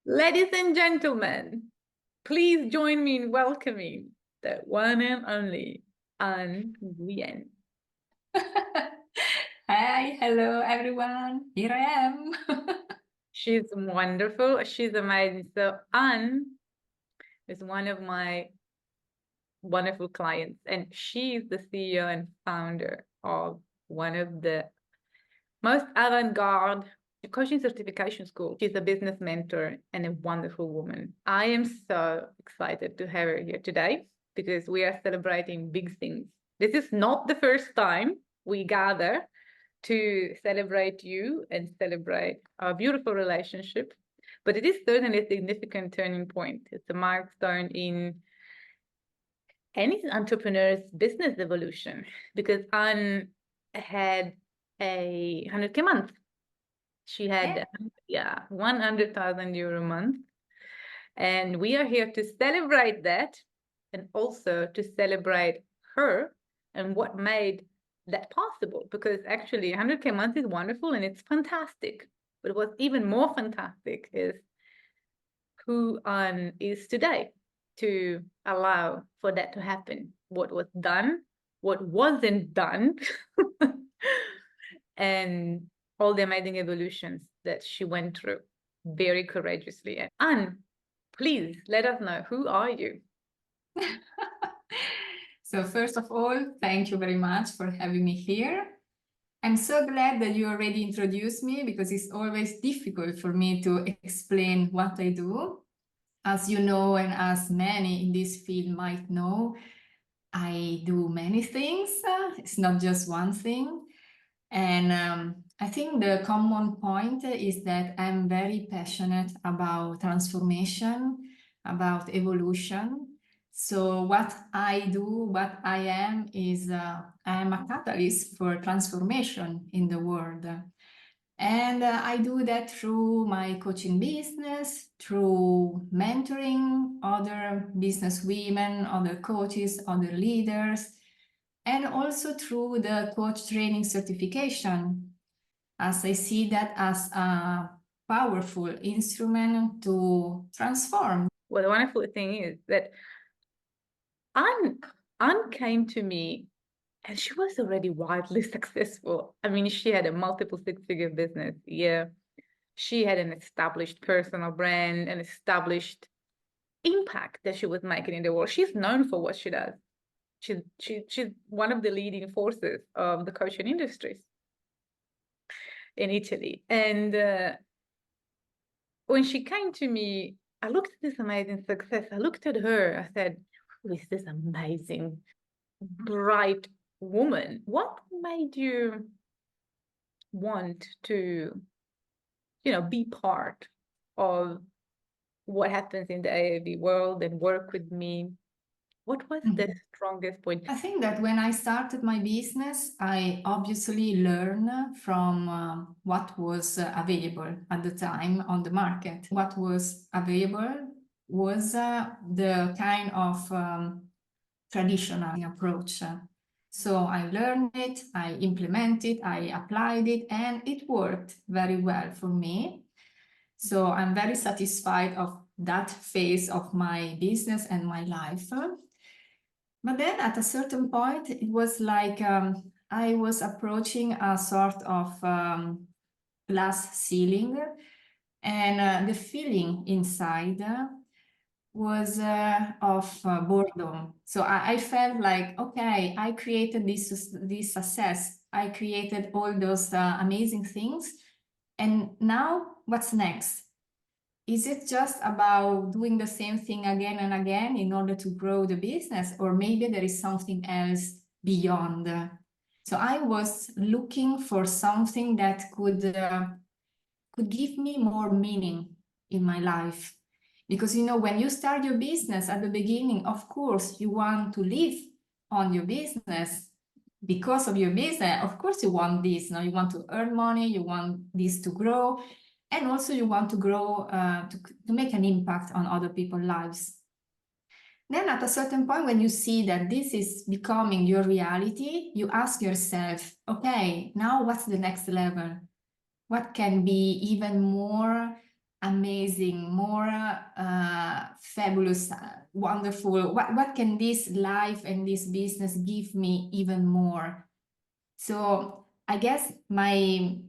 Ladies and gentlemen, please join me in welcoming the one and only Anh'S. Hi, hello everyone. Here I am. She's wonderful. She's amazing. So Anne is one of my wonderful clients, and she's the CEO and founder of one of the most avant-garde coaching certification school. She's a business mentor and a wonderful woman. I am so excited to have her here today because we are celebrating big things. This is not the first time we gather to celebrate you and celebrate our beautiful relationship, but it is certainly a significant turning point. It's a milestone in any entrepreneur's business evolution because Anne had a 100K month. She had, yeah, 100,000 euro a month. And we are here to celebrate that and also to celebrate her and what made that possible. Because actually 100K a month is wonderful and it's fantastic. But what's even more fantastic is who Anne is today to allow for that to happen. What was done, what wasn't done, and all the amazing evolutions that she went through very courageously. Anne, please let us know, who are you? So first of all, thank you very much for having me here. I'm so glad that you already introduced me because it's always difficult for me to explain what I do. As you know, and as many in this field might know, I do many things. It's not just one thing. And I think the common point is that I'm very passionate about transformation, about evolution. So what I do, what I am is I am a catalyst for transformation in the world. And I do that through my coaching business, through mentoring other business women, other coaches, other leaders, and also through the coach training certification, as I see that as a powerful instrument to transform. Well, the wonderful thing is that Anne came to me and she was already wildly successful. I mean, she had a multiple six-figure business. Yeah. She had an established personal brand, an established impact that she was making in the world. She's known for what she does. She's one of the leading forces of the coaching industries in Italy. And when she came to me, I looked at this amazing success. I looked at her. I said, who is this amazing, bright woman? What made you want to, be part of what happens in the AAV world and work with me? What was the strongest point? I think that when I started my business, I obviously learned from what was available at the time on the market. What was available was the kind of traditional approach. So I learned it, I implemented, I applied it, and it worked very well for me. So I'm very satisfied of that phase of my business and my life. But then at a certain point, it was like I was approaching a sort of glass ceiling, and the feeling inside was of boredom. So I felt like, okay, I created this success. I created all those amazing things. And now what's next? Is it just about doing the same thing again and again in order to grow the business? Or maybe there is something else beyond? So I was looking for something that could give me more meaning in my life. Because, when you start your business at the beginning, of course, you want to live on your business because of your business. Of course, you want this. You want to earn money. You want this to grow. And also you want to grow, to make an impact on other people's lives. Then at a certain point, when you see that this is becoming your reality, you ask yourself, okay, now what's the next level? What can be even more amazing, more fabulous, wonderful. What can this life and this business give me even more? So I guess my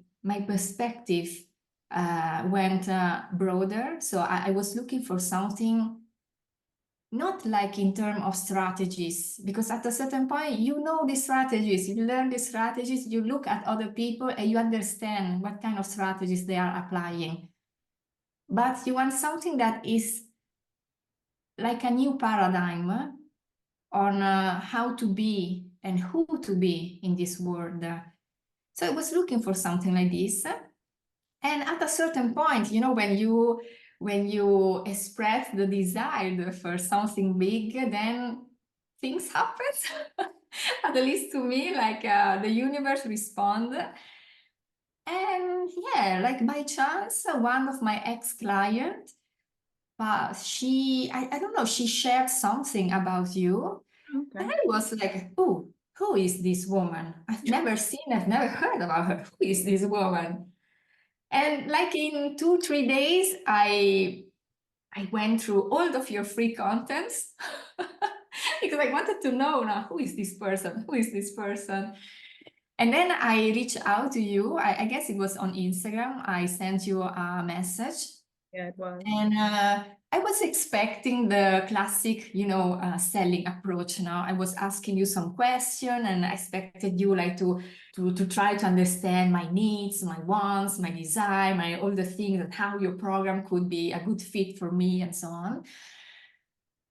perspective went broader. So I was looking for something not like in terms of strategies, because at a certain point, you know the strategies, you learn the strategies, you look at other people and you understand what kind of strategies they are applying. But you want something that is like a new paradigm on how to be and who to be in this world. So I was looking for something like this. And at a certain point, you know, when you express the desire for something big, then things happen. At least to me, like the universe respond. And yeah, like by chance, one of my ex-clients, I don't know, she shared something about you. Okay. And I was like, oh, who is this woman? I've never heard about her. Who is this woman? And like in 2-3 days, I went through all of your free contents because I wanted to know now, who is this person? Who is this person? And then I reached out to you. I guess it was on Instagram. I sent you a message. Yeah, it was. And I was expecting the classic, you know, selling approach. Now I was asking you some question, and I expected you like to try to understand my needs, my wants, my desire, my all the things, and how your program could be a good fit for me, and so on.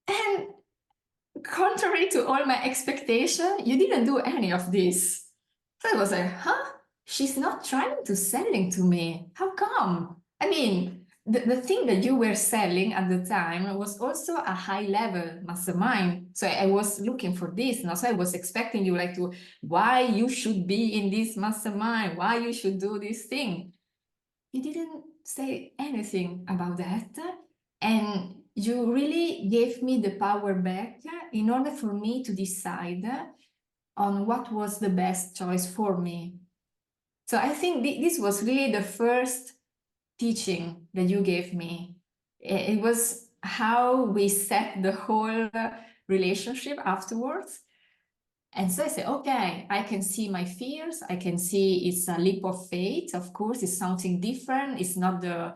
And contrary to all my expectation, you didn't do any of this. So I was like, huh? She's not trying to selling to me. How come? I mean, the thing that you were selling at the time was also a high level mastermind. So I was looking for this. And also I was expecting you like to, why you should be in this mastermind, why you should do this thing. You didn't say anything about that. And you really gave me the power back in order for me to decide on what was the best choice for me. So I think this was really the first teaching that you gave me. It was how we set the whole relationship afterwards. And so I said, okay, I can see my fears. I can see it's a leap of faith. Of course, it's something different. It's not the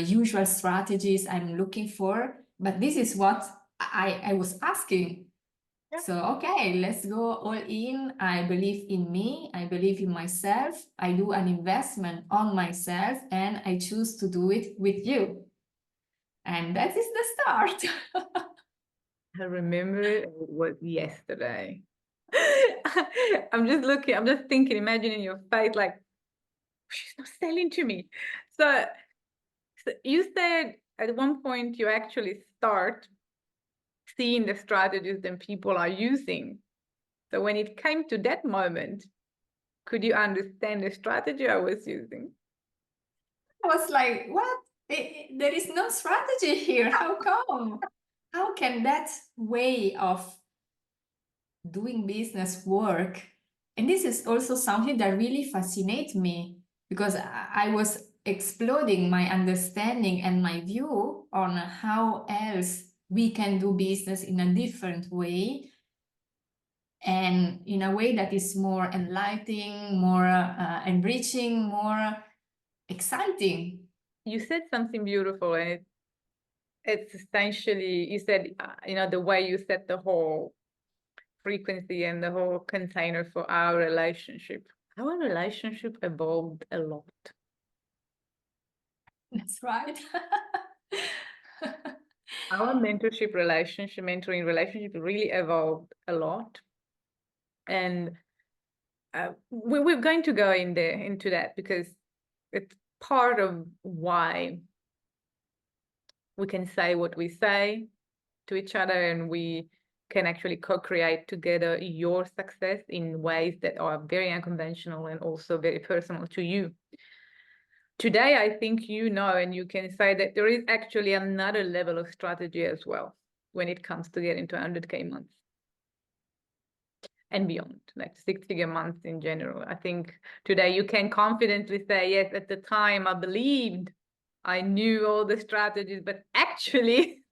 usual strategies I'm looking for, but this is what I was asking. Yeah. So, okay, let's go all in. I believe in me. I believe in myself. I do an investment on myself, and I choose to do it with you. And that is the start. I remember it was yesterday. I'm just thinking, imagining your face like, she's not selling to me. So you said at one point you actually start seeing the strategies that people are using. So when it came to that moment, could you understand the strategy I was using? I was like, what? There is no strategy here. How come? How can that way of doing business work? And this is also something that really fascinates me, because I was exploding my understanding and my view on how else we can do business in a different way, and in a way that is more enlightening, more enriching, more exciting. You said something beautiful, and it's essentially, you said, the way you set the whole frequency and the whole container for our relationship. Our relationship evolved a lot. That's right. Our mentoring relationship really evolved a lot. And we're going to go into that because it's part of why we can say what we say to each other, and we can actually co-create together your success in ways that are very unconventional and also very personal to you. Today, I think and you can say that there is actually another level of strategy as well when it comes to getting to 100K months and beyond, like 6-figure months in general. I think today you can confidently say, yes, at the time I believed I knew all the strategies, but actually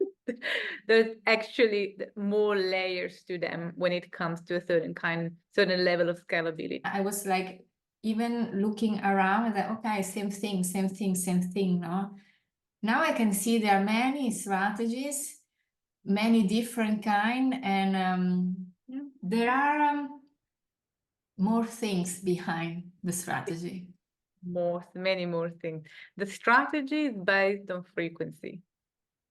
there's actually more layers to them when it comes to a certain level of scalability. I was like, even looking around and like, okay, same thing, no? Now I can see there are many strategies, many different kind, and there are more things behind the strategy. Many more things. The strategy is based on frequency,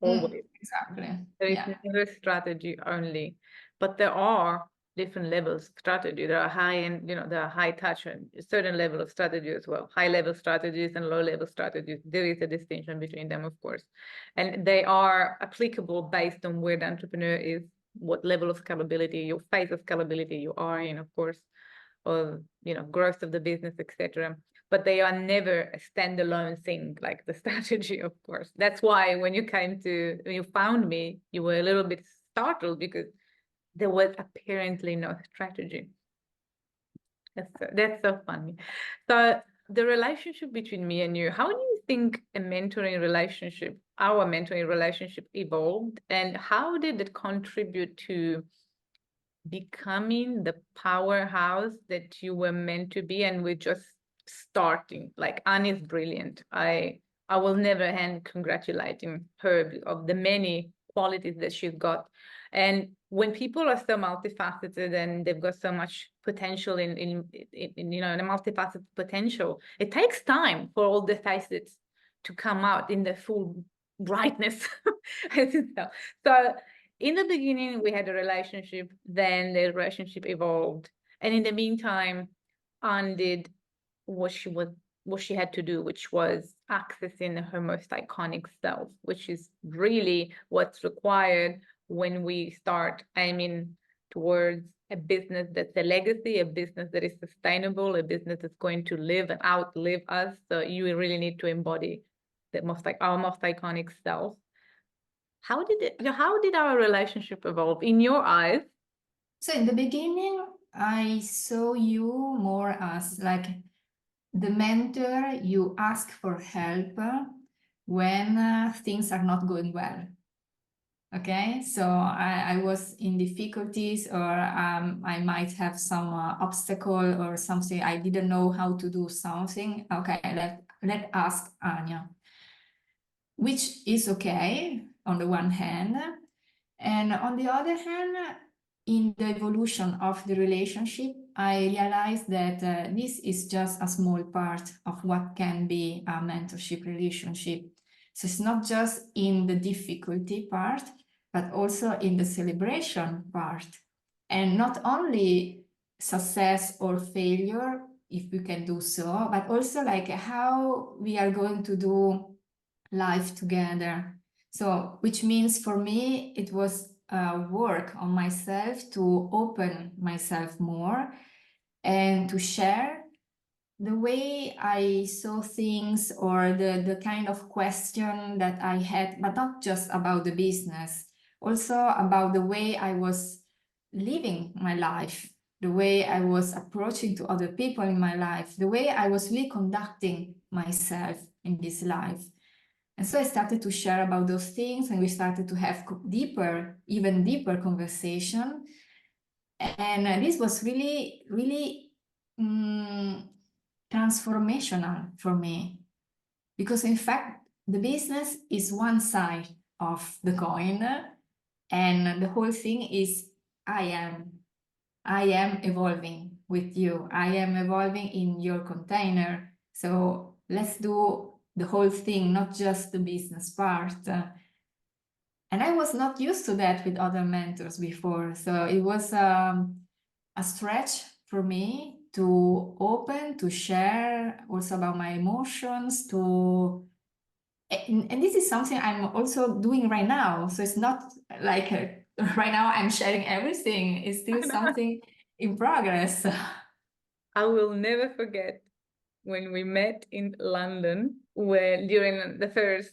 always. Exactly. There is Yeah. never strategy only, but there are different levels of strategy. There are high and there are high touch and a certain level of strategy as well. High level strategies and low level strategies. There is a distinction between them, of course, and they are applicable based on where the entrepreneur is, what level of scalability, your phase of scalability you are in, of course, or growth of the business, etc. But they are never a standalone thing like the strategy, of course. That's why when you found me, you were a little bit startled because there was apparently no strategy. That's so funny. So the relationship between me and you, how do you think our mentoring relationship evolved, and how did it contribute to becoming the powerhouse that you were meant to be? And we're just starting. Like, Ania is brilliant. I will never end congratulating her of the many qualities that she's got. And when people are so multifaceted and they've got so much potential in a multifaceted potential, it takes time for all the facets to come out in the full brightness. So in the beginning, we had a relationship, then the relationship evolved. And in the meantime, Anne did what she had to do, which was accessing her most iconic self, which is really what's required when we start aiming towards a business that's a legacy, a business that is sustainable, a business that's going to live and outlive us. So you really need to embody our most iconic self. How did our relationship evolve in your eyes? So in the beginning, I saw you more as like the mentor you ask for help when things are not going well. Okay, so I was in difficulties, or I might have some obstacle or something. I didn't know how to do something. Okay, let ask Ania, which is okay on the one hand. And on the other hand, in the evolution of the relationship, I realized that this is just a small part of what can be a mentorship relationship. So it's not just in the difficulty part, but also in the celebration part. And not only success or failure, if we can do so, but also like how we are going to do life together. So, which means for me, it was work on myself to open myself more and to share the way I saw things, or the kind of question that I had, but not just about the business, also about the way I was living my life, the way I was approaching to other people in my life, the way I was really conducting myself in this life. And so I started to share about those things, and we started to have even deeper conversation. And this was really, really transformational for me, because in fact, the business is one side of the coin, and the whole thing is I am evolving with you. I am evolving in your container. So let's do the whole thing, not just the business part. And I was not used to that with other mentors before. So it was a stretch for me to open, to share also about my emotions, and this is something I'm also doing right now. So it's not like right now I'm sharing everything. It's still something in progress. I will never forget when we met in London, where during the first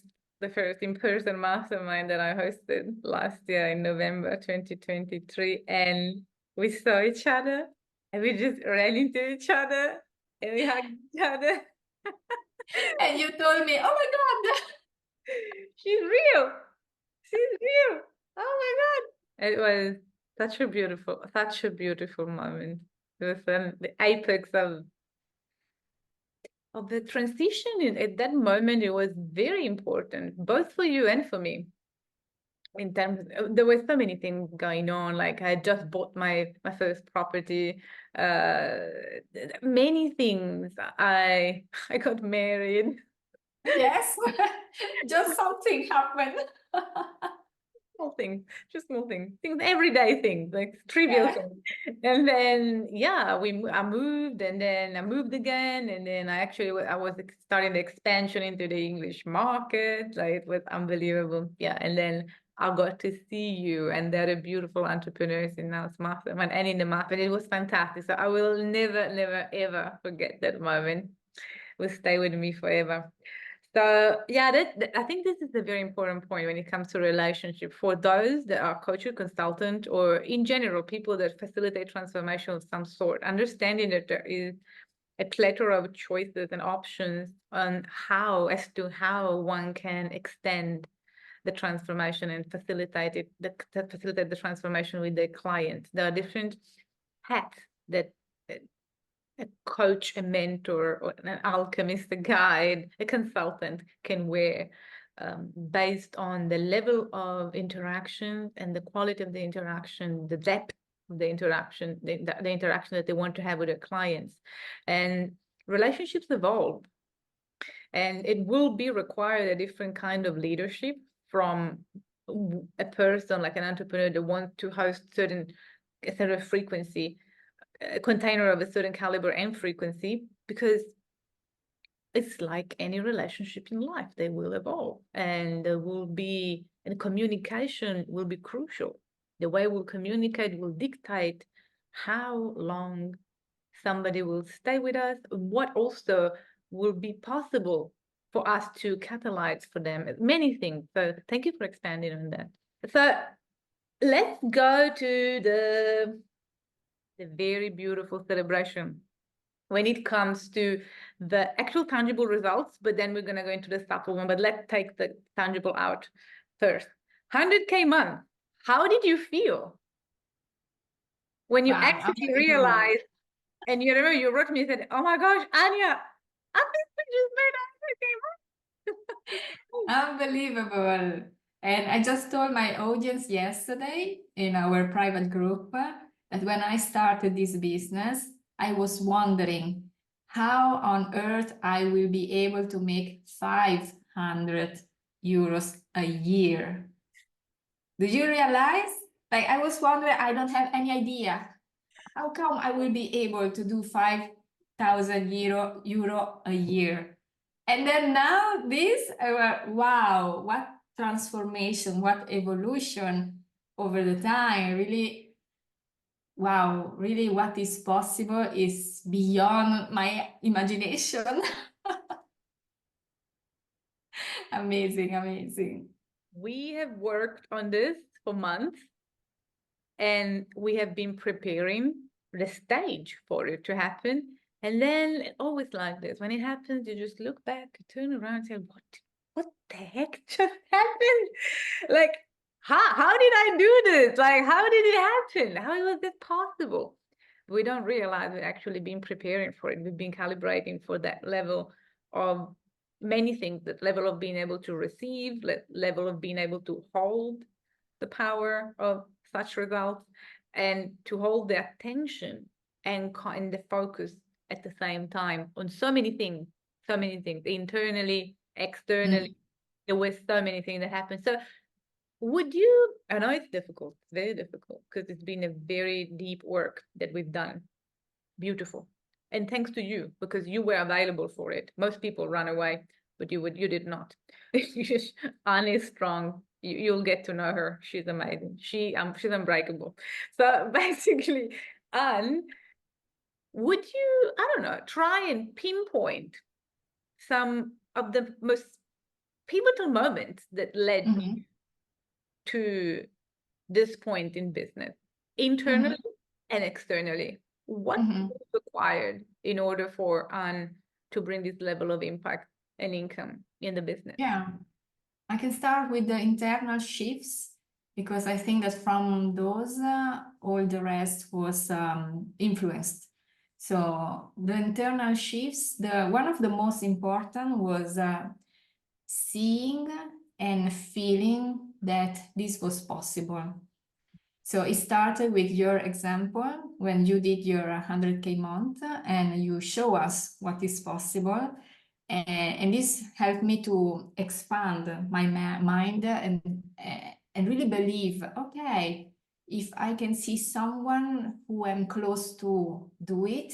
in-person mastermind that I hosted last year in November 2023, and we saw each other and we just ran into each other and we hugged each other. And you told me, oh my God, She's real. She's real. Oh my God. It was such a beautiful moment. It was the apex of the transition. At that moment, it was very important, both for you and for me. In terms, there were so many things going on. Like I had just bought my first property. Uh, many things. I got married. Yes, just something happened. Small things, just small things, everyday things, like trivial Yeah. things. And then, yeah, I moved, and then I moved again, and then I was starting the expansion into the English market. Like it was unbelievable. Yeah, and then I got to see you and the other beautiful entrepreneurs in Naos Mastermind and in the market. It was fantastic. So I will never, never, ever forget that moment. It will stay with me forever. So yeah, I think this is a very important point when it comes to relationship for those that are coach or consultant, or in general people that facilitate transformation of some sort. Understanding that there is a plethora of choices and options on as to how one can extend the transformation and facilitate the transformation with their clients. There are different hats that a coach, a mentor, or an alchemist, a guide, a consultant can wear, based on the level of interaction and the quality of the interaction, the depth of the interaction, the interaction that they want to have with their clients. And relationships evolve, and it will be required a different kind of leadership from a person like an entrepreneur that wants to host a certain frequency, a container of a certain caliber and frequency, because it's like any relationship in life, they will evolve, and communication will be crucial. The way we'll communicate will dictate how long somebody will stay with us, what also will be possible for us to catalyze for them, many things. So thank you for expanding on that. So let's go to the very beautiful celebration when it comes to the actual tangible results, but then we're going to go into the subtle one. But let's take the tangible out first. 100K month. How did you feel when you Wow, actually unbelievable. realized, and you remember you wrote to me and said, oh my gosh, Ania, I think we just made 100K month. Unbelievable. And I just told my audience yesterday in our private group that when I started this business, I was wondering how on earth I will be able to make 500 euros a year. Do you realize? Like, I was wondering, I don't have any idea. How come I will be able to do 5,000 euro a year? And then now this, wow, what transformation, what evolution over the time. Really, wow, really what is possible is beyond my imagination. Amazing, amazing. We have worked on this for months, and we have been preparing the stage for it to happen. And then always like this, when it happens, you just look back, turn around and say, what the heck just happened? Like, how did I do this? Like, how did it happen? How was this possible? We don't realize we've actually been preparing for it. We've been calibrating for that level of many things, that level of being able to receive, level of being able to hold the power of such results, and to hold the attention and the focus at the same time on so many things, internally, externally. There were so many things that happened. So I know it's difficult, very difficult, because it's been a very deep work that we've done. Beautiful. And thanks to you, because you were available for it. Most people run away, but you did not. Annie is strong. You'll get to know her. She's amazing. She's unbreakable. So basically, Anne, would you, I don't know, try and pinpoint some of the most pivotal moments that led Mm-hmm. to this point in business, internally and externally? What Mm-hmm. is required in order for Anne to bring this level of impact and income in the business? Yeah. I can start with the internal shifts, because I think that from those, all the rest was influenced. So the internal shifts, one of the most important was seeing and feeling that this was possible. So it started with your example when you did your 100K month and you show us what is possible. And this helped me to expand my mind and really believe, okay, if I can see someone who I'm close to do it,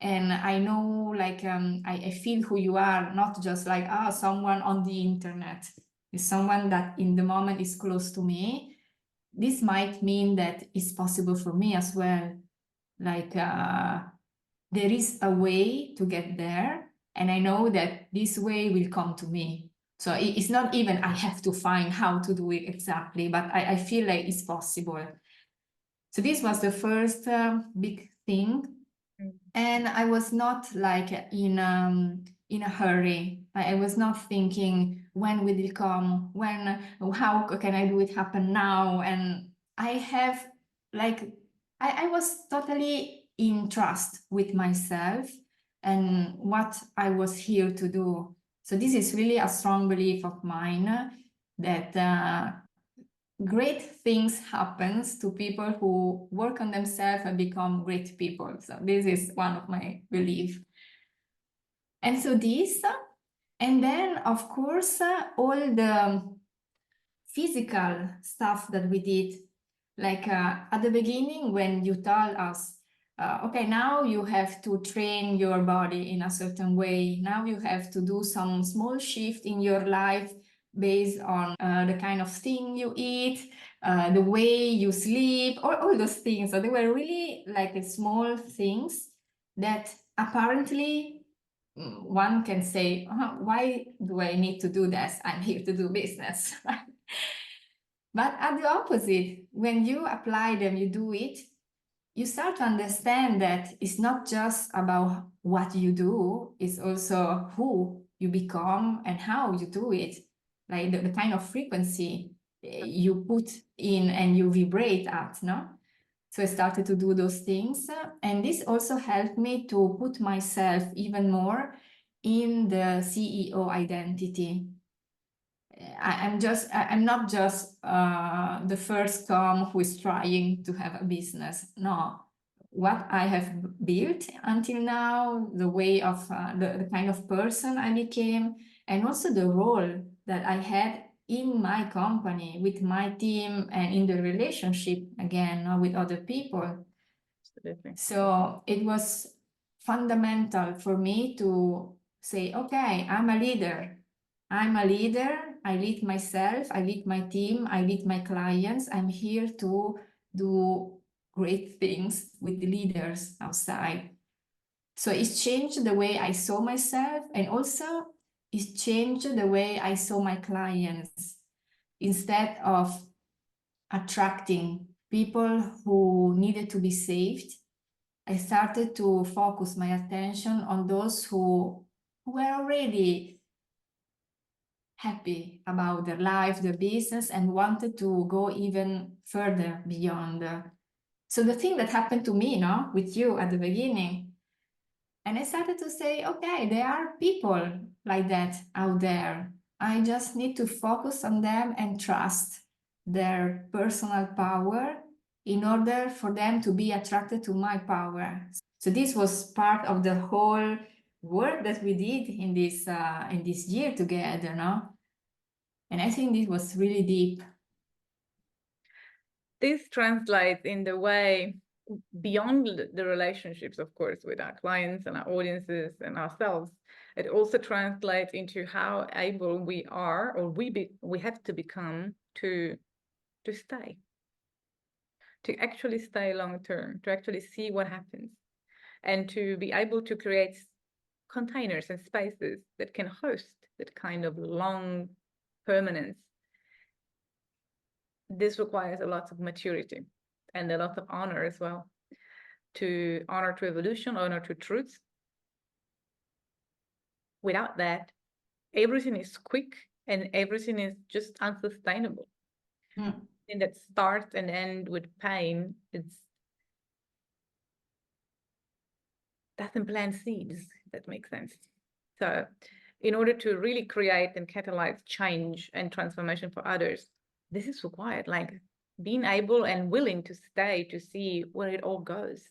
and I know, like, I feel who you are, not just like, someone on the internet. It's someone that in the moment is close to me. This might mean that it's possible for me as well. Like, there is a way to get there, and I know that this way will come to me. So it's not even I have to find how to do it exactly, but I feel like it's possible. So this was the first big thing. And I was not like in a hurry. I was not thinking when will it come, how can I do it happen now? And I have like, I was totally in trust with myself and what I was here to do. So this is really a strong belief of mine that great things happens to people who work on themselves and become great people. So this is one of my beliefs. And so this, and then of course, all the physical stuff that we did, like at the beginning when you told us, okay, now you have to train your body in a certain way. Now you have to do some small shift in your life based on the kind of thing you eat, the way you sleep, all those things. So they were really like small things that apparently one can say, why do I need to do this? I'm here to do business. But at the opposite, when you apply them, you do it, you start to understand that it's not just about what you do, it's also who you become and how you do it, like the kind of frequency you put in and you vibrate at, no? So I started to do those things. And this also helped me to put myself even more in the CEO identity. I'm not just the first come who is trying to have a business. No, what I have built until now, the way of the kind of person I became, and also the role that I had in my company, with my team, and in the relationship again with other people. Absolutely. So it was fundamental for me to say, okay, I'm a leader. I'm a leader. I lead myself. I lead my team. I lead my clients. I'm here to do great things with the leaders outside. So it's changed the way I saw myself, and also it's changed the way I saw my clients. Instead of attracting people who needed to be saved, I started to focus my attention on those who were already happy about their life, their business, and wanted to go even further beyond. So the thing that happened to me, with you at the beginning, and I started to say, okay, there are people like that out there. I just need to focus on them and trust their personal power in order for them to be attracted to my power. So this was part of the whole work that we did in this year together, no? And I think this was really deep. This translates in the way beyond the relationships, of course, with our clients and our audiences and ourselves. It also translates into how able we are, or we have to become to stay, to actually stay long term, to actually see what happens, and to be able to create containers and spaces that can host that kind of long permanence. This requires a lot of maturity and a lot of honor as well, to honor to evolution, honor to truth. Without that, everything is quick and everything is just unsustainable. Mm. And that starts and ends with pain. It's doesn't plant seeds, if that makes sense. So in order to really create and catalyze change and transformation for others, this is required, like being able and willing to stay to see where it all goes.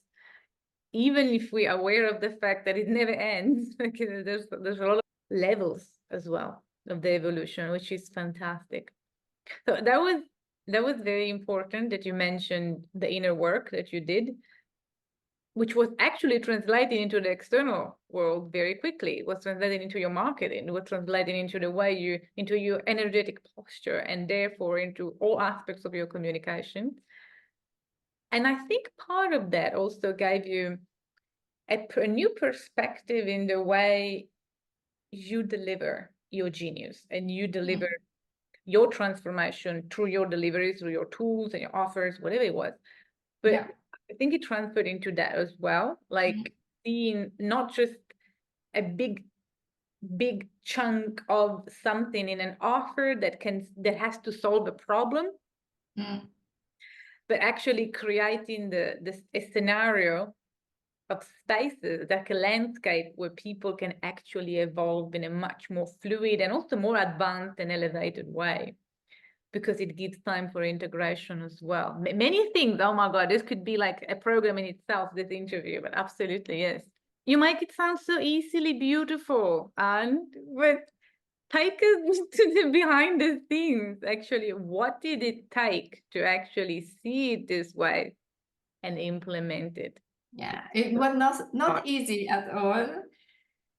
Even if we're aware of the fact that it never ends, like, there's a lot of levels as well of the evolution, which is fantastic. So that was very important that you mentioned the inner work that you did, which was actually translated into the external world very quickly. It was translated into your marketing, it was translated into the way you, into your energetic posture, and therefore into all aspects of your communication. And I think part of that also gave you a new perspective in the way you deliver your genius and you deliver your transformation through your deliveries, through your tools and your offers, whatever it was. But Yeah. I think it transferred into that as well, like seeing not just a big chunk of something in an offer that has to solve a problem, but actually creating a scenario of spaces, like a landscape where people can actually evolve in a much more fluid and also more advanced and elevated way, because it gives time for integration as well. Many things, oh my God, this could be like a program in itself, this interview, but absolutely, yes. You make it sound so easily beautiful, but take us to the behind the scenes. Actually, what did it take to actually see it this way and implement it? Yeah, it was not easy at all,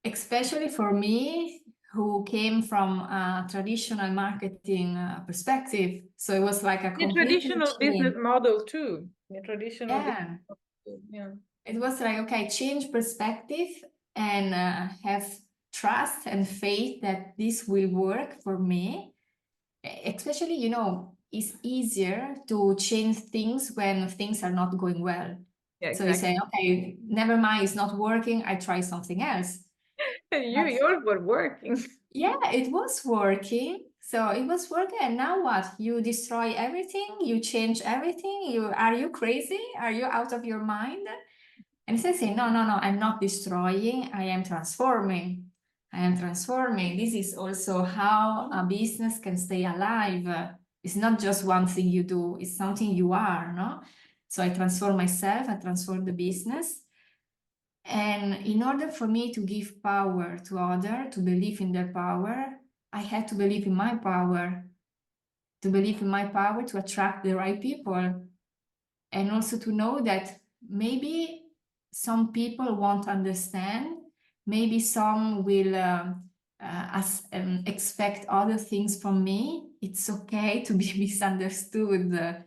especially for me, who came from a traditional marketing perspective. So it was like a The completely traditional business change. model too. The traditional Yeah, business model, yeah. it was like, okay, change perspective and have trust and faith that this will work for me. Especially, you know, it's easier to change things when things are not going well. Yeah, So you exactly. say, okay, never mind, it's not working, I try something else. But Yours were working. yeah, it was working. So it was working, and now what? You destroy everything, you change everything. Are you crazy? Are you out of your mind? And instead say, no, no, no, I'm not destroying, I am transforming. I am transforming. This is also how a business can stay alive. It's not just one thing you do, it's something you are, no? So I transform myself, I transform the business. And in order for me to give power to others, to believe in their power, I had to believe in my power, to believe in my power to attract the right people. And also to know that maybe some people won't understand, maybe some will expect other things from me. It's okay to be misunderstood.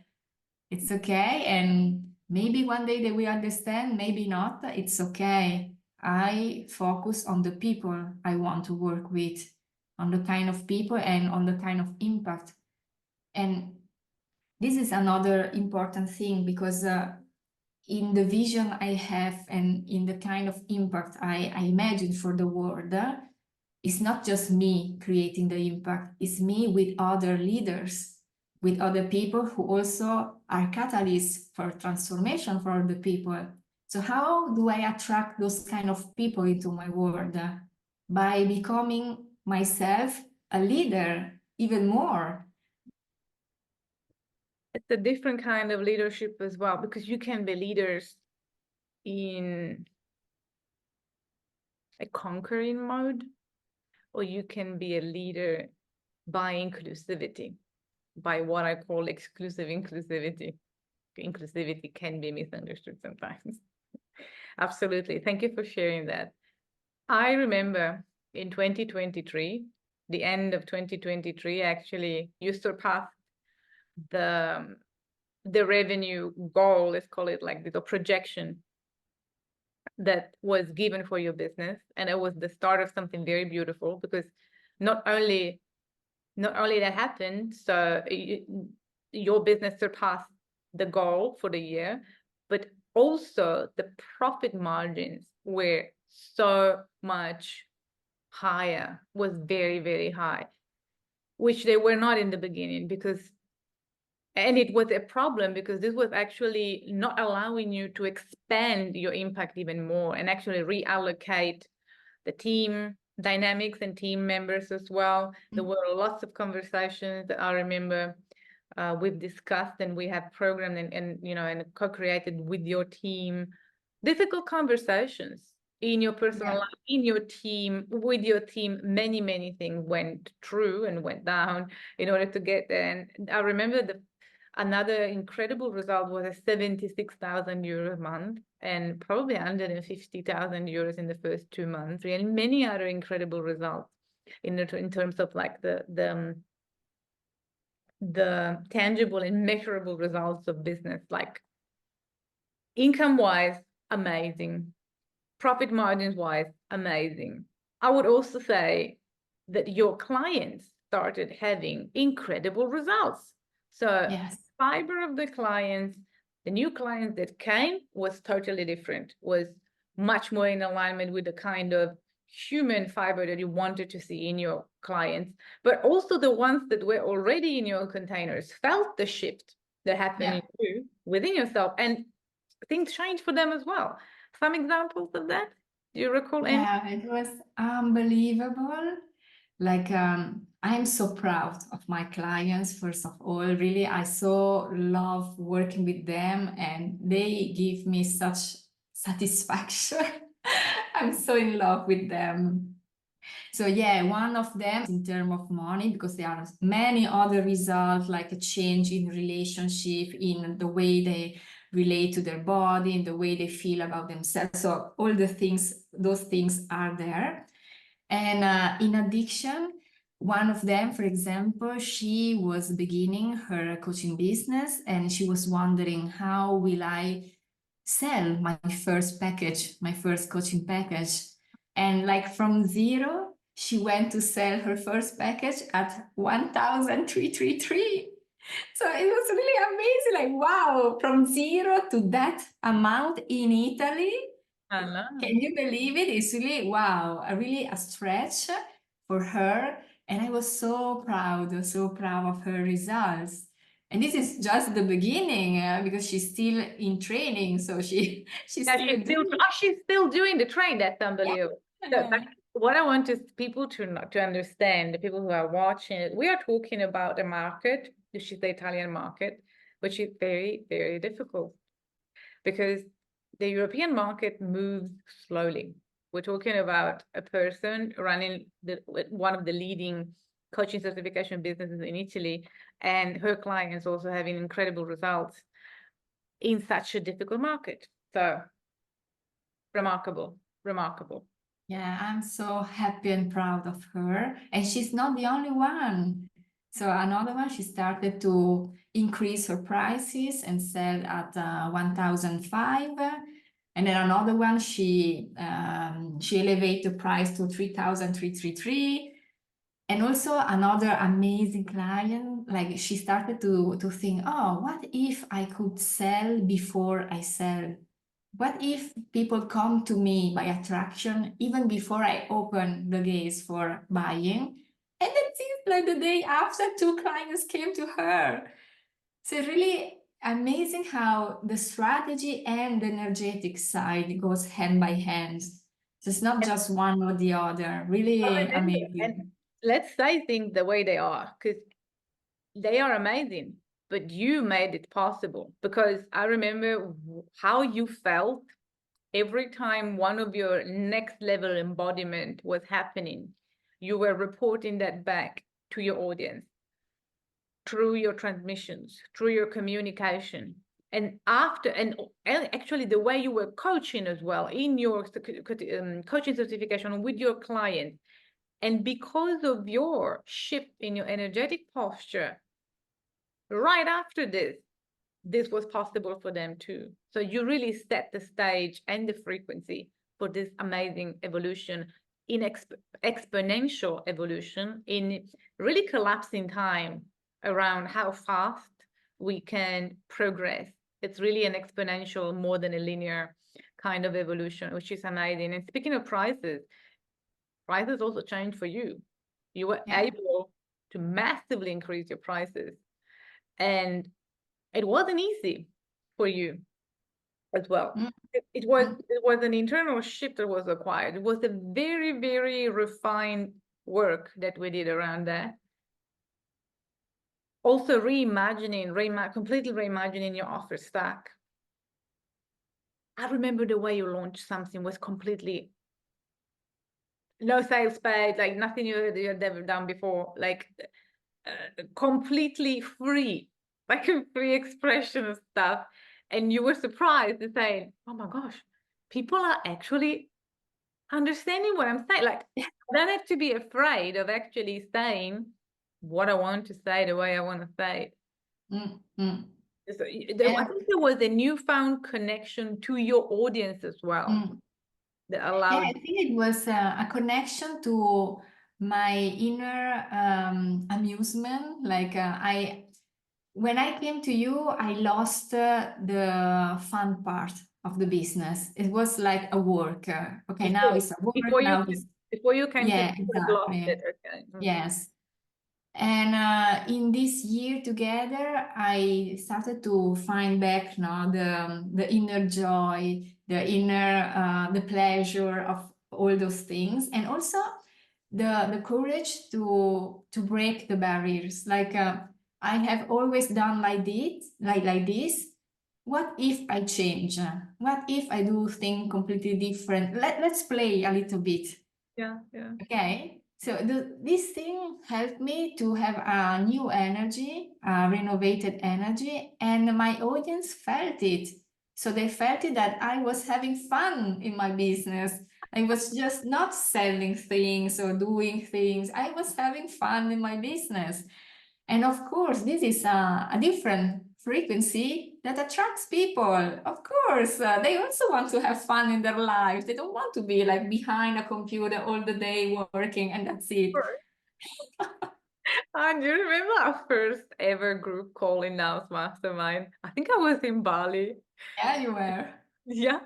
It's okay. And maybe one day they will understand, maybe not. It's okay. I focus on the people I want to work with, on the kind of people and on the kind of impact. And this is another important thing because in the vision I have and in the kind of impact I imagine for the world, it's not just me creating the impact, it's me with other leaders, with other people who also are catalysts for transformation for the people. So how do I attract those kind of people into my world? By becoming myself a leader even more. It's a different kind of leadership as well, because you can be leaders in a conquering mode, or you can be a leader by inclusivity, by what I call exclusive inclusivity. Inclusivity can be misunderstood sometimes. Absolutely. Thank you for sharing that. I remember in 2023, the end of 2023, actually, you surpassed the revenue goal, let's call it like the projection that was given for your business. And it was the start of something very beautiful, because not only that happened, so your business surpassed the goal for the year, but also the profit margins were so much higher, was very, very high. which they were not in the beginning, and it was a problem because this was actually not allowing you to expand your impact even more and actually reallocate the team dynamics and team members as well. There were lots of conversations that I remember we've discussed, and we have programmed and co-created with your team, difficult conversations in your personal life, in your team, with your team. Many things went through and went down in order to get there. And I remember another incredible result was a 76,000 euros a month, and probably 150,000 euros in the first 2 months, and many other incredible results in terms of like the tangible and measurable results of business, like income wise, amazing, profit margins wise, amazing. I would also say that your clients started having incredible results. So Yes. fiber of the clients, the new clients that came was totally different, was much more in alignment with the kind of human fiber that you wanted to see in your clients, but also the ones that were already in your containers felt the shift that happened in you, within yourself, and things changed for them as well. Some examples of that? Do you recall any? Yeah, it was unbelievable. Like, I'm so proud of my clients, first of all. Really, I so love working with them, and they give me such satisfaction. I'm so in love with them. So yeah, one of them in terms of money, because there are many other results, like a change in relationship, in the way they relate to their body, in the way they feel about themselves. So all the things, those things are there. And in addition, one of them, for example, she was beginning her coaching business, and she was wondering, how will I sell my first package, my first coaching package? And like from zero, she went to sell her first package at 1,333. So it was really amazing. Like, wow, from zero to that amount in Italy. Can you believe it? It's really, wow, really a stretch for her. And I was so proud of her results. And this is just the beginning, because she's still in training. So she's Yeah, still doing it. she's still doing the train. That's unbelievable. So, but what I want is people to understand, the people who are watching it, we are talking about a market, which is the Italian market, which is very difficult because the European market moves slowly. We're talking about a person running one of the leading coaching certification businesses in Italy, and her clients also having incredible results in such a difficult market. So remarkable. Yeah, I'm so happy and proud of her. And she's not the only one. So another one, she started to increase her prices and sell at 1,005. And then another one, she elevated the price to 3,333. And also another amazing client, like she started to think, oh, what if I could sell before I sell? What if people come to me by attraction even before I open the gates for buying? And it seems like the day after, two clients came to her. So really amazing how the strategy and the energetic side goes hand by hand. So it's not just one or the other. Really amazing. And let's say things the way they are, because they are amazing, but you made it possible. Because I remember how you felt every time one of your next level embodiment was happening. You were reporting that back to your audience through your transmissions, through your communication. And actually the way you were coaching as well in your coaching certification with your client. And because of your shift in your energetic posture, right after this was possible for them too. So you really set the stage and the frequency for this amazing evolution, in exponential evolution, in really collapsing time around how fast we can progress. It's really an exponential more than a linear kind of evolution, which is amazing. And speaking of prices also changed for you. You were able to massively increase your prices. And it wasn't easy for you as well. It was an internal shift that was acquired. It was a very, very refined work that we did around that. Also completely reimagining your offer stack. I remember the way you launched something was completely no sales page, like nothing you had ever done before, like completely free, like a free expression of stuff. And you were surprised to say, oh my gosh, people are actually understanding what I'm saying. Like, I don't have to be afraid of actually saying what I want to say the way I want to say it. So I think there was a newfound connection to your audience as well that allowed. Yeah, I think it was a connection to my inner amusement. Like when I came to you, I lost the fun part of the business. It was like a work. Okay, now it's a work. Before you can yeah, lost exactly. it. Okay. Yes. And in this year together, I started to find back now the inner joy, the pleasure of all those things, and also the courage to break the barriers. Like I have always done like this. What if I change? What if I do things completely different? Let's play a little bit. Yeah. Okay. So this thing helped me to have a new energy, a renovated energy, and my audience felt it. So they felt it that I was having fun in my business. I was just not selling things or doing things. I was having fun in my business. And of course, this is a different frequency that attracts people. Of course, they also want to have fun in their lives. They don't want to be like behind a computer all the day working and that's it. Do you remember our first ever group call in Naos Mastermind? I think I was in Bali. Yeah, you were. Yeah.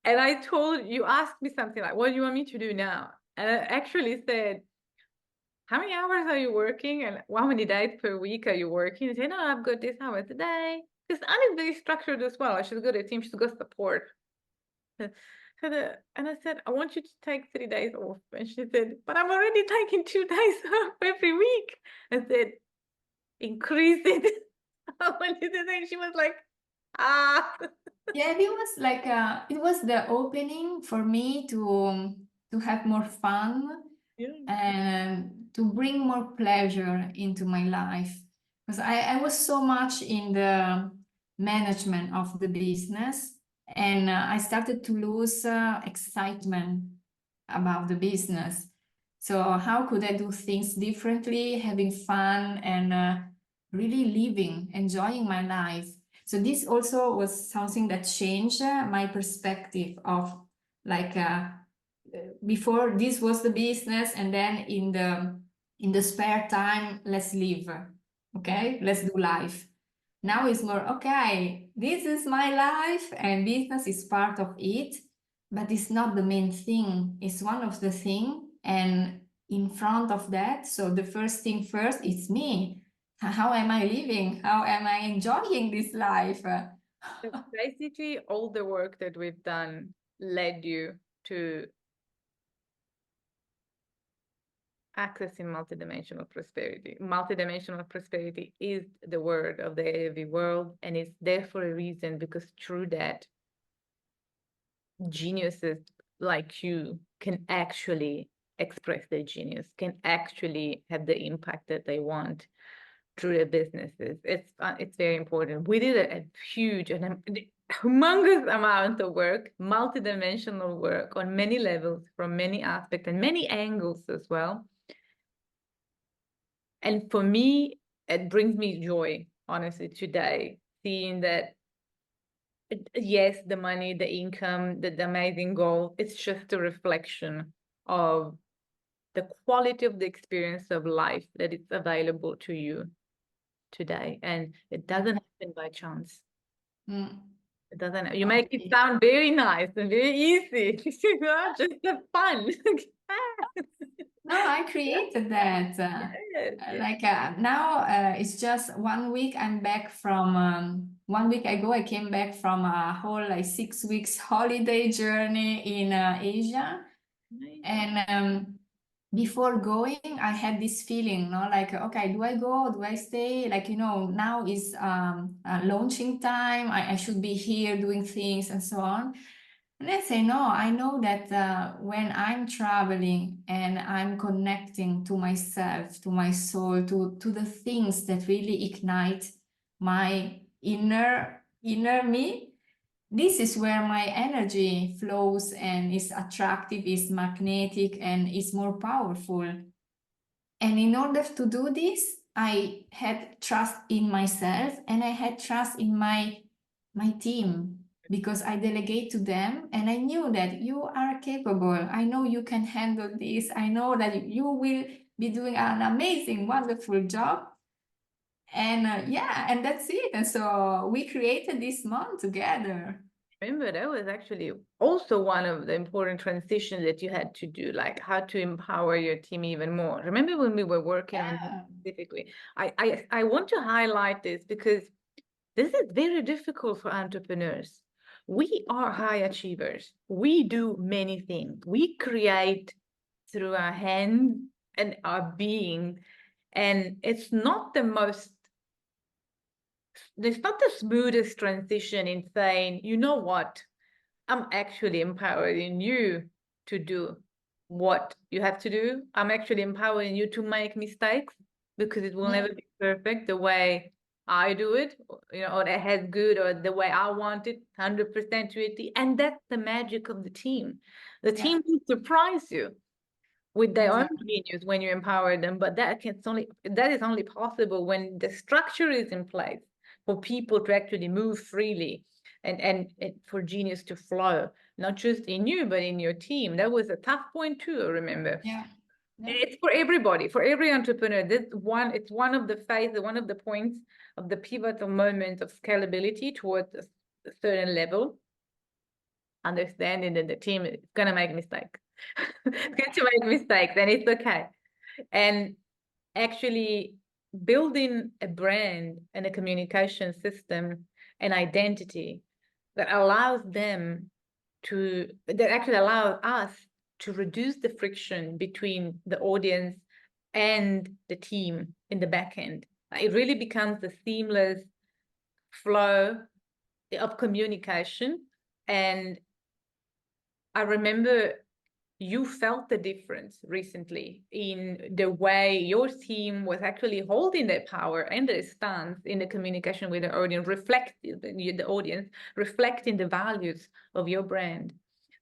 And I told you, asked me something like, what do you want me to do now? And I actually said, how many hours are you working? And how many days per week are you working? I said, no, I've got this hours a day. Because Anna is very structured as well. She's good at team, she's good support. And I said, I want you to take 3 days off. And she said, but I'm already taking 2 days off every week. I said, increase it. And she was like, ah. Yeah, it was like it was the opening for me to have more fun and to bring more pleasure into my life. Because I was so much in the management of the business and I started to lose excitement about the business. So how could I do things differently, having fun and really living, enjoying my life? So this also was something that changed my perspective of like before this was the business and then in the spare time let's live, okay, let's do life. Now it's more okay, this is my life and business is part of it, but it's not the main thing, it's one of the things. And in front of that, so the first thing first is me. How am I living? How am I enjoying this life? So basically, all the work that we've done led you to accessing multidimensional prosperity. Multidimensional prosperity is the word of the AAV world, and it's there for a reason, because through that, geniuses like you can actually express their genius, can actually have the impact that they want through their businesses. It's very important. We did a huge and humongous amount of work, multidimensional work on many levels, from many aspects and many angles as well. And for me, it brings me joy, honestly, today, seeing that, yes, the money, the income, the amazing goal, it's just a reflection of the quality of the experience of life that is available to you today. And it doesn't happen by chance. It doesn't. You make it sound very nice and very easy. Just have fun. No, I created that. Yes, yes. Like now, it's just 1 week. I'm back from 1 week ago. I came back from a whole like 6 weeks holiday journey in Asia, Amazing. and before going, I had this feeling, no, like okay, do I go? Do I stay? Like now is launching time. I should be here doing things and so on. And I say, no, I know that when I'm traveling and I'm connecting to myself, to my soul, to the things that really ignite my inner me, this is where my energy flows and is attractive, is magnetic, and is more powerful. And in order to do this, I had trust in myself and I had trust in my team because I delegate to them and I knew that you are capable. I know you can handle this. I know that you will be doing an amazing, wonderful job. And yeah, and that's it. And so we created this month together. Remember, that was actually also one of the important transitions that you had to do, like how to empower your team even more. Remember when we were working on this Yeah. specifically? I want to highlight this because this is very difficult for entrepreneurs. We are high achievers. We do many things. We create through our hands and our being. And it's not the smoothest transition in saying, you know what? I'm actually empowering you to do what you have to do. I'm actually empowering you to make mistakes because it will Yeah. never be perfect the way I do it, or that has good or the way I want it, 100% reality. And that's the magic of the team. The Yeah. team will surprise you with their own Exactly. genius when you empower them, but that is only possible when the structure is in place for people to actually move freely and for genius to flow, not just in you but in your team. That was a tough point too, I remember. Yeah. Yeah. It's for everybody, for every entrepreneur. It's one of the phases, one of the points of the pivotal moment of scalability towards a certain level, understanding that the team is gonna make mistakes. It's going to make mistakes, and it's okay. And actually building a brand and a communication system and identity that allows them that actually allows us to reduce the friction between the audience and the team in the back end. It really becomes a seamless flow of communication. And I remember you felt the difference recently in the way your team was actually holding their power and their stance in the communication with the audience, reflecting the values of your brand.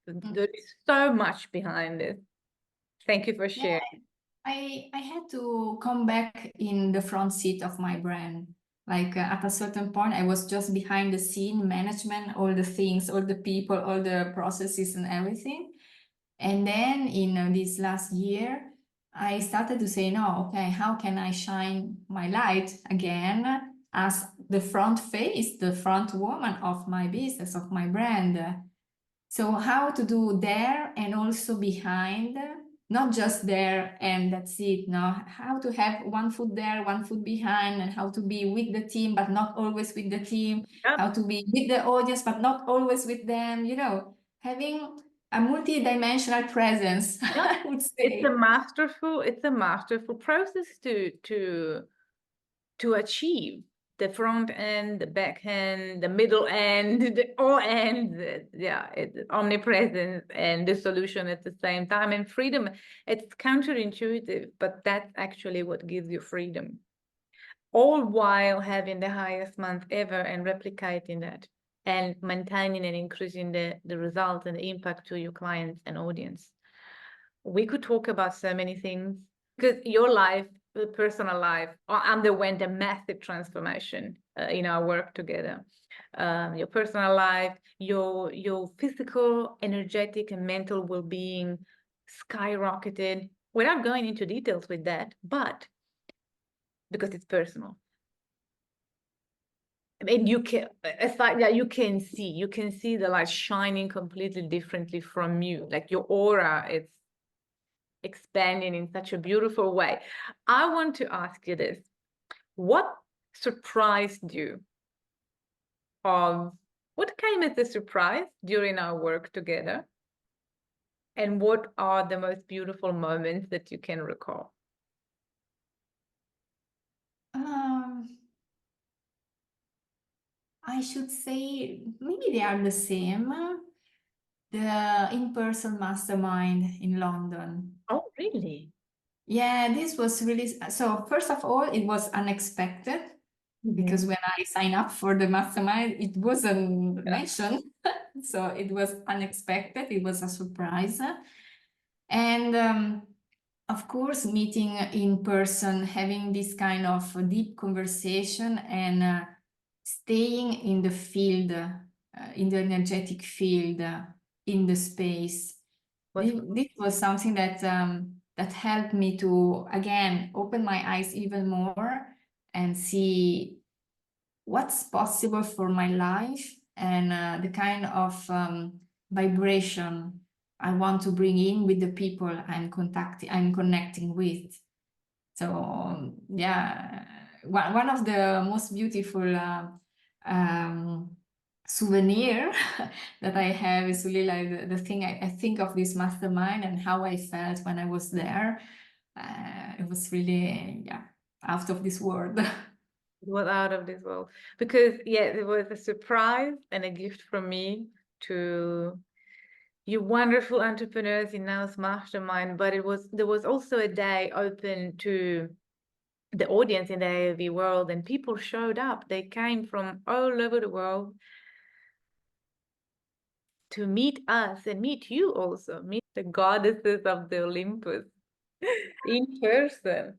There is so much behind it. Thank you for Yeah. sharing. I had to come back in the front seat of my brand. Like at a certain point, I was just behind the scene management, all the things, all the people, all the processes and everything. And then in this last year, I started to say, no, okay, how can I shine my light again as the front face, the front woman of my business, of my brand? So how to do there and also behind, not just there and that's it. No, how to have one foot there, one foot behind, and how to be with the team, but not always with the team. Yep. How to be with the audience, but not always with them. Having a multi-dimensional presence, Yep. I would say. It's a masterful process to achieve the front end, the back end, the middle end, all ends. Yeah, it's omnipresent and the solution at the same time. And freedom, it's counterintuitive, but that's actually what gives you freedom. All while having the highest month ever and replicating that and maintaining and increasing the result and the impact to your clients and audience. We could talk about so many things because your life, the personal life, underwent a massive transformation in our work together. Your personal life, your physical, energetic, and mental well-being skyrocketed. Without going into details with that, but because it's personal. And you can, it's like that, you can see the light shining completely differently from you. Like your aura, expanding in such a beautiful way. I want to ask you this. What surprised you of what came as a surprise during our work together? And what are the most beautiful moments that you can recall? I should say maybe they are the same. The in-person mastermind in London. Oh, really? Yeah, this was really, so first of all, it was unexpected because when I signed up for the mastermind, it wasn't mentioned. So it was unexpected. It was a surprise. And of course, meeting in person, having this kind of deep conversation and staying in the field, in the energetic field, in the space. This was something that that helped me to, again, open my eyes even more and see what's possible for my life and the kind of vibration I want to bring in with the people I'm connecting with. So yeah, one of the most beautiful souvenir that I have is really like the thing I think of this mastermind and how I felt when I was there. It was really, yeah, out of this world. It was out of this world because it was a surprise and a gift from me to you wonderful entrepreneurs in Naos Mastermind. But there was also a day open to the audience in the AOV world, and people showed up. They came from all over the world to meet us and meet you also, meet the goddesses of the Olympus in person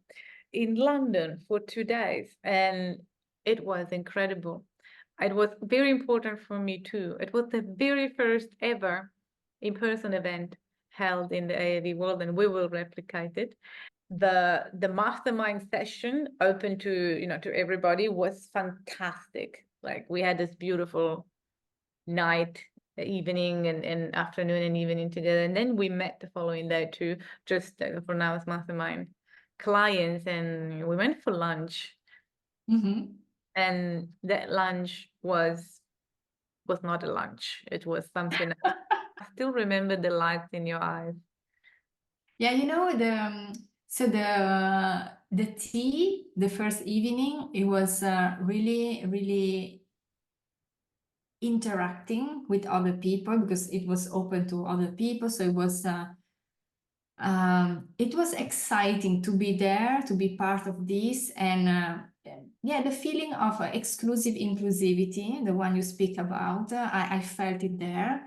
in London for 2 days. And it was incredible. It was very important for me too. It was the very first ever in-person event held in the AAV world, and we will replicate it. The mastermind session open to everybody was fantastic. Like we had this beautiful night, evening and afternoon and evening together, and then we met the following day too, just for Naos Mastermind clients, and we went for lunch. And that lunch was not a lunch. It was something else. I still remember the lights in your eyes. Yeah, the tea, the first evening, it was really, really interacting with other people because it was open to other people. So it was exciting to be there, to be part of this, and yeah, the feeling of exclusive inclusivity, the one you speak about, I felt it there.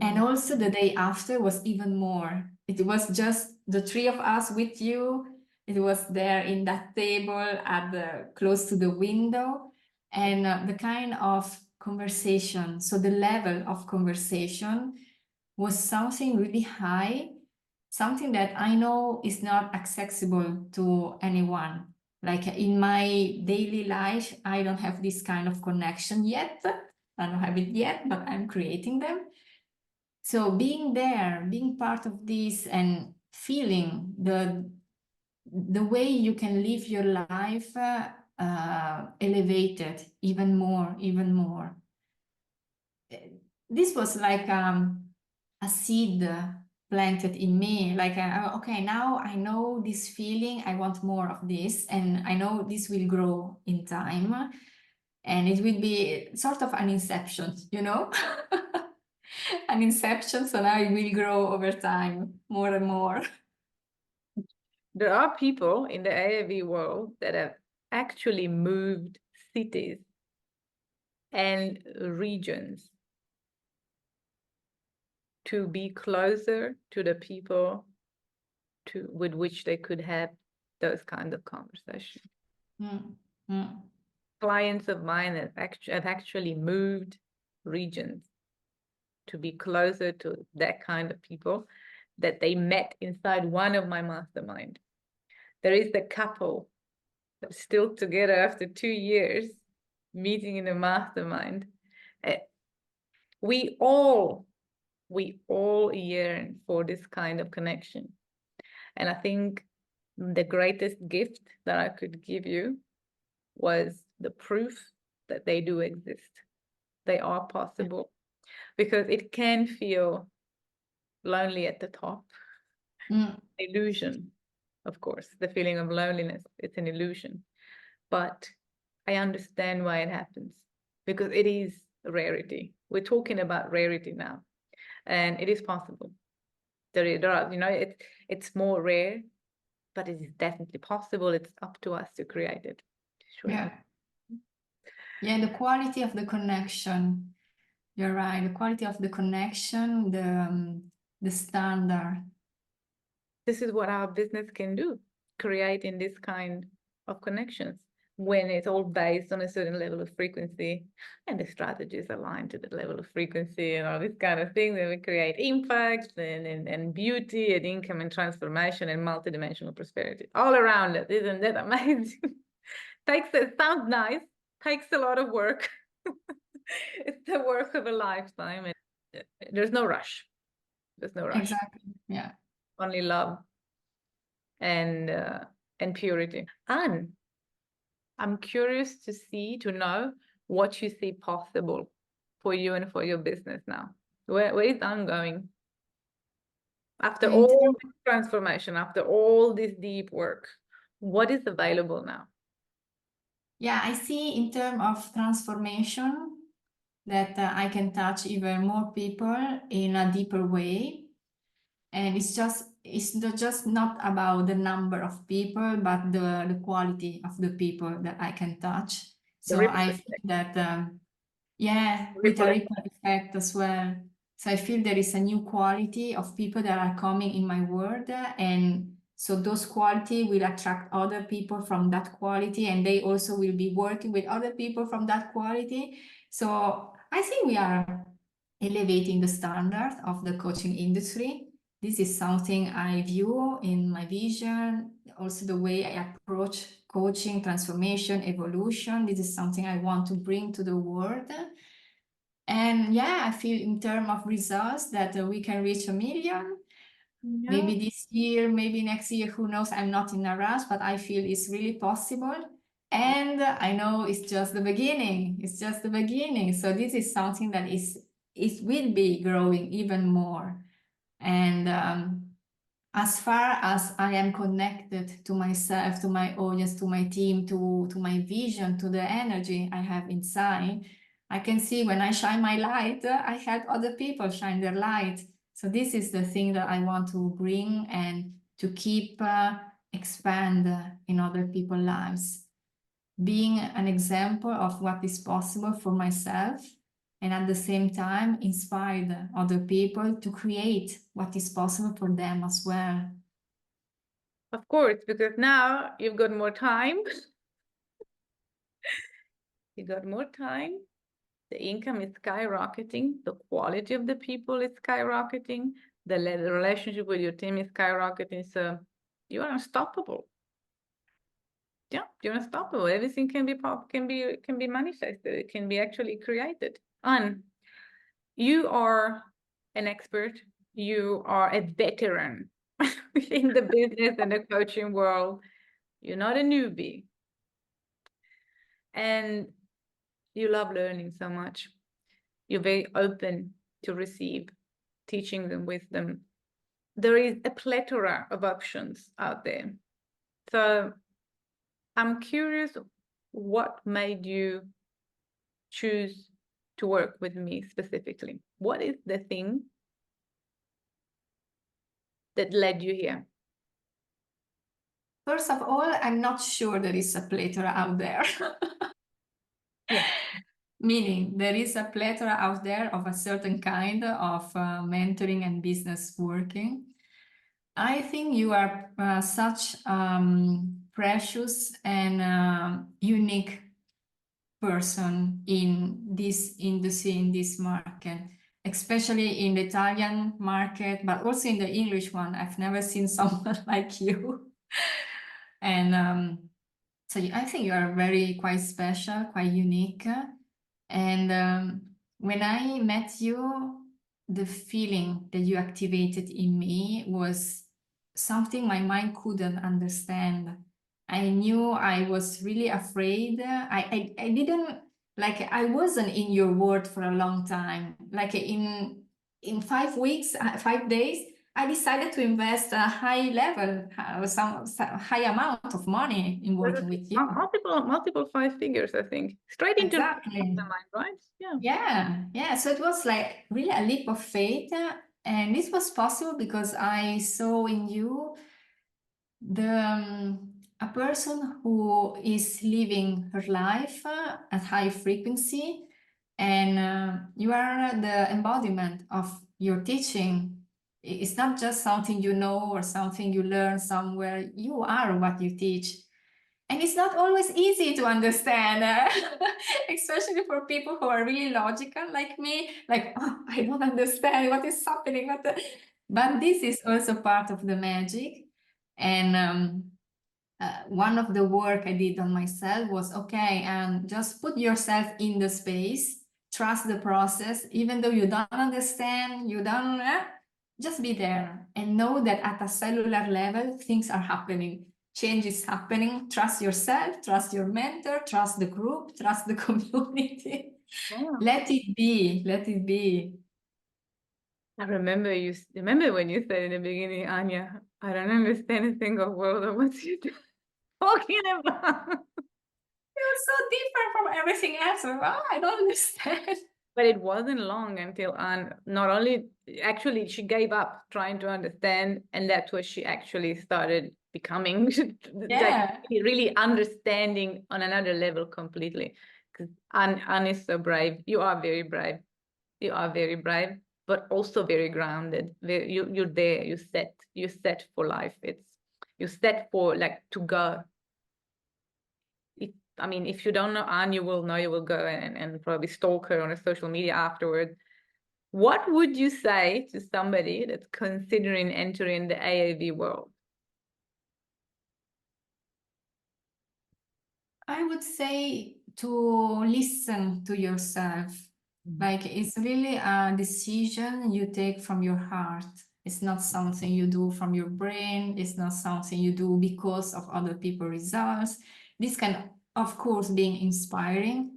And also the day after was even more. It was just the three of us with you. It was there in that table close to the window, and the kind of conversation. So the level of conversation was something really high, something that I know is not accessible to anyone. Like in my daily life, I don't have this kind of connection yet. I don't have it yet, but I'm creating them. So being there, being part of this and feeling the way you can live your life elevated even more, even more. This was like a seed planted in me, like, okay, now I know this feeling, I want more of this, and I know this will grow in time, and it will be sort of an inception, an inception, so now it will grow over time, more and more. There are people in the AAV world that have actually moved cities and regions to be closer to the people with which they could have those kinds of conversations. Clients of mine have actually moved regions to be closer to that kind of people that they met inside one of my mastermind. There is the couple that's still together after 2 years meeting in a mastermind. We all yearn for this kind of connection. And I think the greatest gift that I could give you was the proof that they do exist. They are possible, because it can feel lonely at the top. Illusion, of course, the feeling of loneliness, it's an illusion. But I understand why it happens, because it is a rarity. We're talking about rarity now, and it is possible. There are, it's more rare, but it is definitely possible. It's up to us to create it. Sure. Yeah, the quality of the connection. You're right. The quality of the connection, the standard. This is what our business can do, creating this kind of connections when it's all based on a certain level of frequency and the strategies aligned to the level of frequency and all this kind of thing. Then we create impact and beauty and income and transformation and multidimensional prosperity all around it. Isn't that amazing? It sounds nice, takes a lot of work. It's the work of a lifetime, and there's no rush. There's no rush. Exactly. Yeah. Only love and purity. And I'm curious to know what you see possible for you and for your business now. Where is Anne going? After all this transformation, after all this deep work, what is available now? Yeah, I see in terms of transformation that I can touch even more people in a deeper way. And it's just not about the number of people, but the quality of the people that I can touch. So I feel that, with a ripple effect as well. So I feel there is a new quality of people that are coming in my world, and so those quality will attract other people from that quality, and they also will be working with other people from that quality. So I think we are elevating the standard of the coaching industry. This is something I view in my vision, also the way I approach coaching, transformation, evolution. This is something I want to bring to the world. And yeah, I feel in terms of results that we can reach 1 million. Yeah. Maybe this year, maybe next year, who knows? I'm not in a rush, but I feel it's really possible. And I know it's just the beginning. It's just the beginning. So this is something that it will be growing even more. And as far as I am connected to myself, to my audience, to my team, to my vision, to the energy I have inside, I can see when I shine my light, I help other people shine their light. So this is the thing that I want to bring and to keep expand in other people's lives. Being an example of what is possible for myself, and at the same time inspire other people to create what is possible for them as well. Of course, because now you've got more time. You got more time. The income is skyrocketing. The quality of the people is skyrocketing. The relationship with your team is skyrocketing. So you are unstoppable. Yeah, you're unstoppable. Everything can be manifested. It can be actually created. And you are an expert. You are a veteran in the business and the coaching world. You're not a newbie. And you love learning so much. You're very open to receive teaching and wisdom. There is a plethora of options out there. So I'm curious, what made you choose to work with me specifically? What is the thing that led you here? First of all, I'm not sure there is a plethora out there. Yeah. Meaning there is a plethora out there of a certain kind of mentoring and business working. I think you are such precious and unique person in this industry, in this market, especially in the Italian market, but also in the English one. I've never seen someone like you. And so I think you are quite special, quite unique. And when I met you, the feeling that you activated in me was something my mind couldn't understand. I knew I was really afraid. I didn't, like, I wasn't in your world for a long time. Like in 5 weeks, 5 days, I decided to invest a high level, some high amount of money in working with you. Multiple five figures, I think. Straight into Exactly. Mastermind, right? Yeah. So it was like really a leap of faith. And this was possible because I saw in you a person who is living her life at high frequency, and you are the embodiment of your teaching. It's not just something you know or something you learn somewhere. You are what you teach. And it's not always easy to understand, especially for people who are really logical like me, like, oh, I don't understand what is happening. But this is also part of the magic. And one of the work I did on myself was, okay, and just put yourself in the space, trust the process, even though you don't understand, you don't, just be there and know that at a cellular level, things are happening. Change is happening. Trust yourself, trust your mentor, trust the group, trust the community. Yeah. Let it be, let it be. I remember when you said in the beginning, Ania, I don't understand a single word of what you're talking about. You're so different from everything else. Oh, I don't understand. But it wasn't long until Anne not only actually she gave up trying to understand, and that's what she actually started becoming, like really understanding on another level completely. Because Anne is so brave. You are very brave. You are very brave, but also very grounded. You're there. You set for life. You set for like to go. I mean, if you don't know Anne, you will know. You will go and probably stalk her on a social media afterwards. What would you say to somebody that's considering entering the AAV world? I would say to listen to yourself. Like, it's really a decision you take from your heart. It's not something you do from your brain. It's not something you do because of other people's results. This can, of course, be inspiring,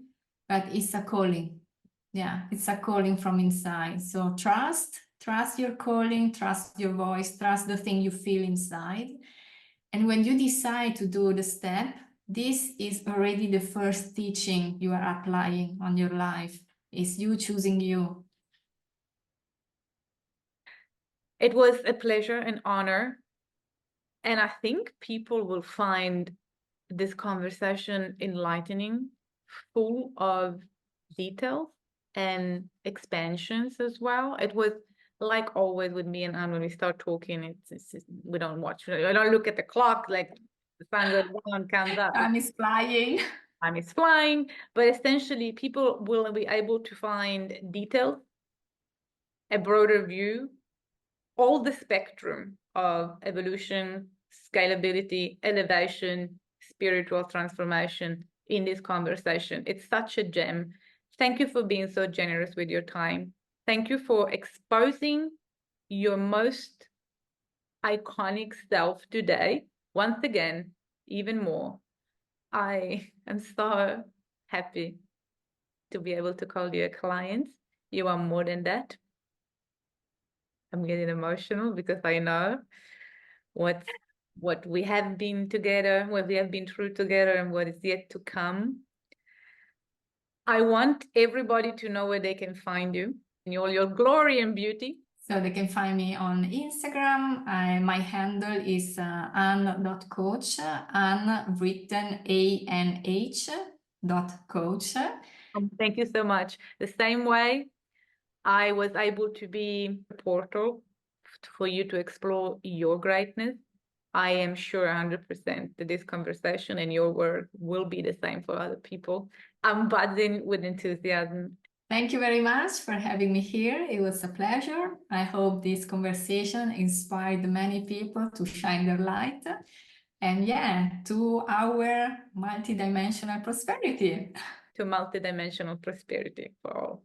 but it's a calling. Yeah, it's a calling from inside. So trust your calling, trust your voice, trust the thing you feel inside. And when you decide to do the step, this is already the first teaching you are applying on your life. Is you choosing you. It was a pleasure and honor. And I think people will find this conversation enlightening, full of details and expansions as well. It was like always with me and Anne, when we start talking, we don't watch. I don't look at the clock, like the sun goes down, comes up. Time is flying. Time is flying. But essentially, people will be able to find details, a broader view, all the spectrum of evolution, scalability, elevation, spiritual transformation in this conversation. It's such a gem. Thank you for being so generous with your time. Thank you for exposing your most iconic self today. Once again, even more. I am so happy to be able to call you a client. You are more than that. I'm getting emotional because I know what we have been together, what we have been through together, and what is yet to come. I want everybody to know where they can find you in all your glory and beauty. So they can find me on Instagram. My handle is anh.coach, Anh written ANH.coach. Thank you so much. The same way I was able to be a portal for you to explore your greatness, I am sure 100% that this conversation and your work will be the same for other people. I'm buzzing with enthusiasm. Thank you very much for having me here. It was a pleasure. I hope this conversation inspired many people to shine their light. And yeah, to our multidimensional prosperity. To multidimensional prosperity for all.